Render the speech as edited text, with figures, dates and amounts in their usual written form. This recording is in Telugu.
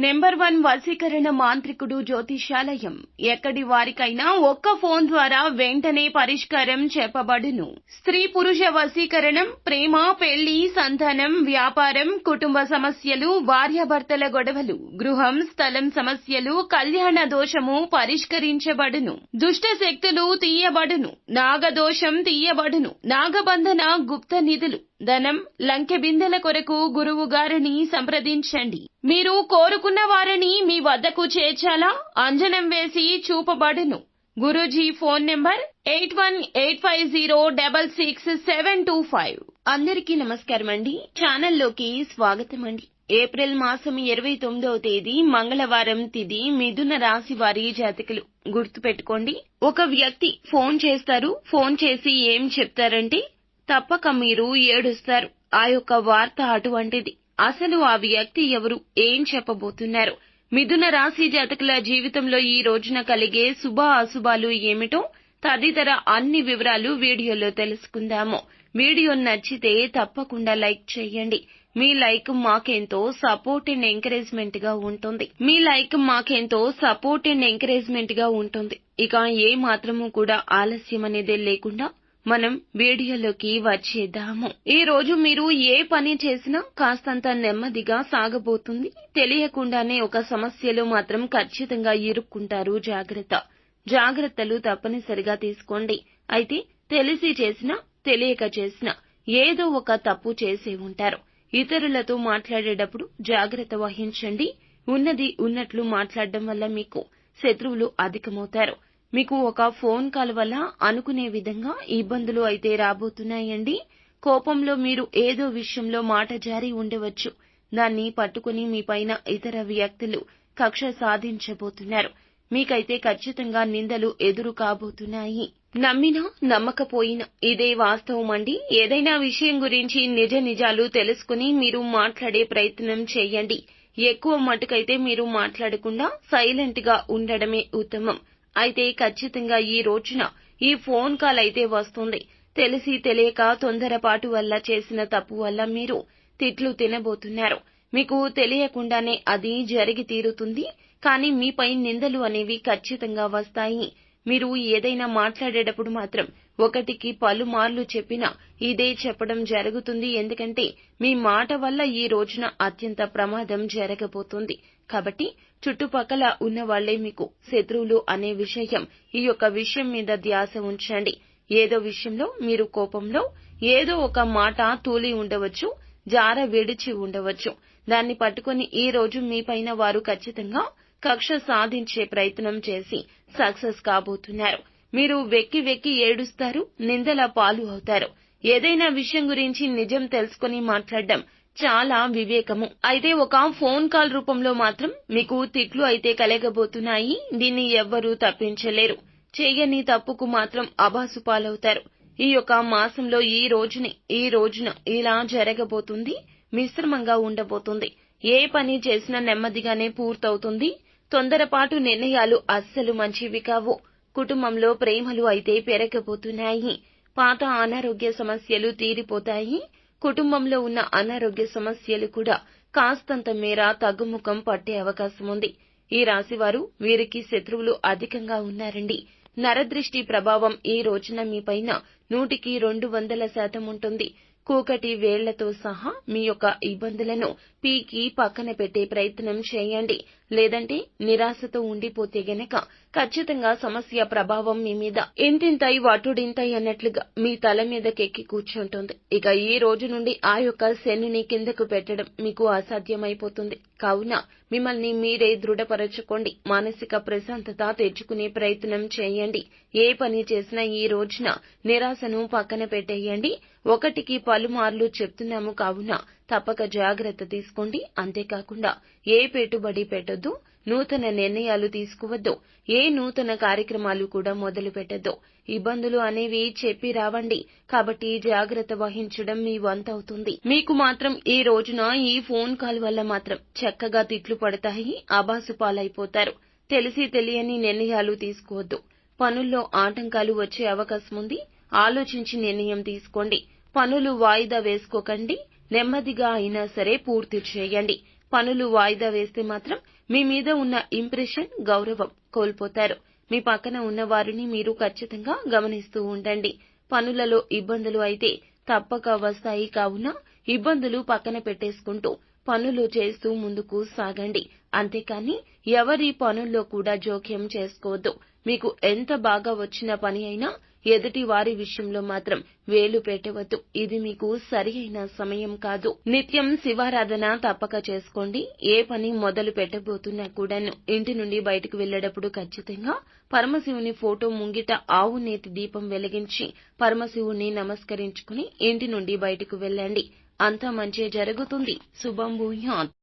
నెంబర్ 1 వశీకరణ మాంత్రికుడు జ్యోతిష్యాలయం. ఎక్కడి వారికైనా ఒక్క ఫోన్ ద్వారా వెంటనే పరిష్కారం చెప్పబడును. స్త్రీ పురుష వశీకరణం, ప్రేమ, పెళ్లి, సంతానం, వ్యాపారం, కుటుంబ సమస్యలు, భార్యాభర్తల గొడవలు, గృహం, స్థలం సమస్యలు, కళ్యాణ దోషము పరిష్కరించబడును. దుష్ట శక్తులు తీయబడును. నాగదోషం తీయబడును. నాగబంధన, గుప్త నిధులు, ధనం, లంకె బిందెల కొరకు గురువు గారిని సంప్రదించండి. మీరు కోరుకున్న వారిని మీ వద్దకు చేర్చాలా? అంజనం వేసి చూపబడును. Guruji phone number 8185066725. అందరికీ నమస్కారం అండి. ఛానల్లోకి స్వాగతం అండి. ఏప్రిల్ మాసం 29వ తేదీ మంగళవారం తిథి మిథున రాశి వారి జాతకులు. గుర్తుపెట్టుకోండి, ఒక వ్యక్తి ఫోన్ చేస్తారు. ఫోన్ చేసి ఏం చెప్తారంటే తప్పక మీరు ఏడుస్తారు. ఆ యొక్క వార్త అటువంటిది. అసలు ఆ వ్యక్తి ఎవరు, ఏం చెప్పబోతున్నారు, మిథున రాశి జాతకుల జీవితంలో ఈ రోజున కలిగే శుభ అశుభాలు ఏమిటో తదితర అన్ని వివరాలు వీడియోలో తెలుసుకుందాము. వీడియో నచ్చితే తప్పకుండా లైక్ చేయండి. మీ లైక్ మాకెంతో సపోర్ట్ అండ్ ఎంకరేజ్మెంట్ గా ఉంటుంది. ఇక ఏ మాత్రము కూడా ఆలస్యం అనేదే లేకుండా మనం వీడియోలోకి వచ్చేద్దాము. ఈ రోజు మీరు ఏ పని చేసినా కాస్తంత నెమ్మదిగా సాగబోతుంది. తెలియకుండానే ఒక సమస్యలో మాత్రం ఖచ్చితంగా ఇరుక్కుంటారు. జాగ్రత్తలు తప్పనిసరిగా తీసుకోండి. అయితే తెలిసి చేసినా తెలియక చేసినా ఏదో ఒక తప్పు చేసే ఉంటారు. ఇతరులతో మాట్లాడేటప్పుడు జాగ్రత్త వహించండి. ఉన్నది ఉన్నట్లు మాట్లాడడం వల్ల మీకు శత్రువులు అధికమవుతారు. మీకు ఒక ఫోన్ కాల్ వల్ల అనుకునే విధంగా ఇబ్బందులు అయితే రాబోతున్నాయండి. కోపంలో మీరు ఏదో విషయంలో మాట జారి ఉండవచ్చు. దాన్ని పట్టుకుని మీపైన ఇతర వ్యక్తులు కక్ష సాధించబోతున్నారు. మీకైతే ఖచ్చితంగా నిందలు ఎదురు కాబోతున్నాయి. నమ్మినా నమ్మకపోయినా ఇదే వాస్తవం అండి. ఏదైనా విషయం గురించి నిజాలు తెలుసుకుని మీరు మాట్లాడే ప్రయత్నం చేయండి. ఎక్కువ మటుకైతే మీరు మాట్లాడకుండా సైలెంట్ గా ఉండడమే ఉత్తమం. అయితే ఖచ్చితంగా ఈ రోజున ఈ ఫోన్ కాల్ అయితే వస్తుంది. తెలిసి తెలియక తొందరపాటు వల్ల చేసిన తప్పు వల్ల మీరు తిట్లు తినబోతున్నారు. మీకు తెలియకుండానే అది జరిగి తీరుతుంది. కానీ మీపై నిందలు అనేవి ఖచ్చితంగా వస్తాయి. మీరు ఏదైనా మాట్లాడేటప్పుడు మాత్రం ఒకటికి పలుమార్లు చెప్పినా ఇదే చెప్పడం జరుగుతుంది. ఎందుకంటే మీ మాట వల్ల ఈ రోజున అత్యంత ప్రమాదం జరగబోతుంది. కాబట్టి చుట్టుపక్కల ఉన్న వాళ్లే మీకు శత్రువులు అనే విషయం, ఈ యొక్క విషయం మీద ధ్యాస ఉంచండి. ఏదో విషయంలో మీరు కోపంలో ఏదో ఒక మాట తూలి ఉండవచ్చు, జార విడిచి ఉండవచ్చు. దాన్ని పట్టుకుని ఈ రోజు మీపైన వారు ఖచ్చితంగా కక్ష సాధించే ప్రయత్నం చేసి సక్సెస్ కాబోతున్నారు. మీరు వెక్కి వెక్కి ఏడుస్తారు, నిందల పాలు అవుతారు. ఏదైనా విషయం గురించి నిజం తెలుసుకుని మాట్లాడడం చాలా వివేకము. అయితే ఒక ఫోన్ కాల్ రూపంలో మాత్రం మీకు తిట్లు అయితే కలగబోతున్నాయి. దీన్ని ఎవ్వరూ తప్పించలేరు. చేయని తప్పుకు మాత్రం అబాసు పాలవుతారు. ఈ యొక్క మాసంలో ఈ రోజున ఇలా జరగబోతుంది. మిశ్రమంగా ఉండబోతుంది. ఏ పని చేసినా నెమ్మదిగానే పూర్తవుతుంది. తొందరపాటు నిర్ణయాలు అస్సలు మంచివి కావు. కుటుంబంలో ప్రేమలు అయితే పెరగబోతున్నాయి. పాత అనారోగ్య సమస్యలు తీరిపోతాయి. కుటుంబంలో ఉన్న అనారోగ్య సమస్యలు కూడా కాస్తంత మేర తగ్గుముఖం పట్టే అవకాశం ఉంది. ఈ రాశివారు, వీరికి శత్రువులు అధికంగా ఉన్నారండి. నరదృష్టి ప్రభావం ఈ రోజున మీపైన 100కి 200% ఉంటుంది. కూకటి వేళ్లతో సహా మీ యొక్క ఇబ్బందులను పీకి పక్కన పెట్టే ప్రయత్నం చేయండి. లేదంటే నిరాశతో ఉండిపోతే గనక ఖచ్చితంగా సమస్య ప్రభావం మీ మీద ఇంతింతై వటుడింతై అన్నట్లుగా మీ తల మీదకెక్కి కూర్చుంటుంది. ఇక ఈ రోజు నుండి ఆ యొక్క శనిని కిందకు పెట్టడం మీకు అసాధ్యమైపోతుంది. కావున మిమ్మల్ని మీరే దృఢపరచుకోండి. మానసిక ప్రశాంతత తెచ్చుకునే ప్రయత్నం చేయండి. ఏ పని చేసినా ఈ రోజున నిరాశను పక్కన పెట్టేయండి. ఒకటికి పలుమార్లు చెప్తున్నాము కావున తప్పక జాగ్రత్త తీసుకోండి. అంతేకాకుండా ఏ పెట్టుబడి పెట్టొద్దు, నూతన నిర్ణయాలు తీసుకోవద్దు, ఏ నూతన కార్యక్రమాలు కూడా మొదలు పెట్టొద్దు. ఇబ్బందులు అనేవి చెప్పి రావండి. కాబట్టి జాగ్రత్త వహించడం మీ వంతవుతుంది. మీకు మాత్రం ఈ రోజున ఈ ఫోన్ కాల్ వల్ల మాత్రం చక్కగా తిట్లు పడతాయి. ఆబాసు పాలైపోతారు. తెలిసి తెలియని నిర్ణయాలు తీసుకోవద్దు. పనుల్లో ఆటంకాలు వచ్చే అవకాశం ఉంది. ఆలోచించి నిర్ణయం తీసుకోండి. పనులు వాయిదా వేసుకోకండి. నెమ్మదిగా అయినా సరే పూర్తి చేయండి. పనులు వాయిదా వేస్తే మాత్రం మీ మీద ఉన్న ఇంప్రెషన్, గౌరవం కోల్పోతారు. మీ పక్కన ఉన్న వారిని మీరు ఖచ్చితంగా గమనిస్తూ ఉండండి. పనులలో ఇబ్బందులు అయితే తప్పక వస్తాయి కావున ఇబ్బందులు పక్కన పెట్టేసుకుంటూ పనులు చేస్తూ ముందుకు సాగండి. అంతేకాని ఎవరి పనుల్లో కూడా జోక్యం చేసుకోవద్దు. మీకు ఎంత బాగా వచ్చిన పని అయినా ఎదుటి వారి విషయంలో మాత్రం వేలు పెట్టవద్దు. ఇది మీకు సరి అయిన సమయం కాదు. నిత్యం శివారాధన తప్పక చేసుకోండి. ఏ పని మొదలు పెట్టబోతున్నా కూడాను ఇంటి నుండి బయటకు వెళ్లేటప్పుడు ఖచ్చితంగా పరమశివుని ఫోటో ముంగిట ఆవు నేతి దీపం వెలిగించి పరమశివుని నమస్కరించుకుని ఇంటి నుండి బయటకు వెళ్ళండి. అంతా మంచే జరుగుతుంది. శుభం భూయాత్.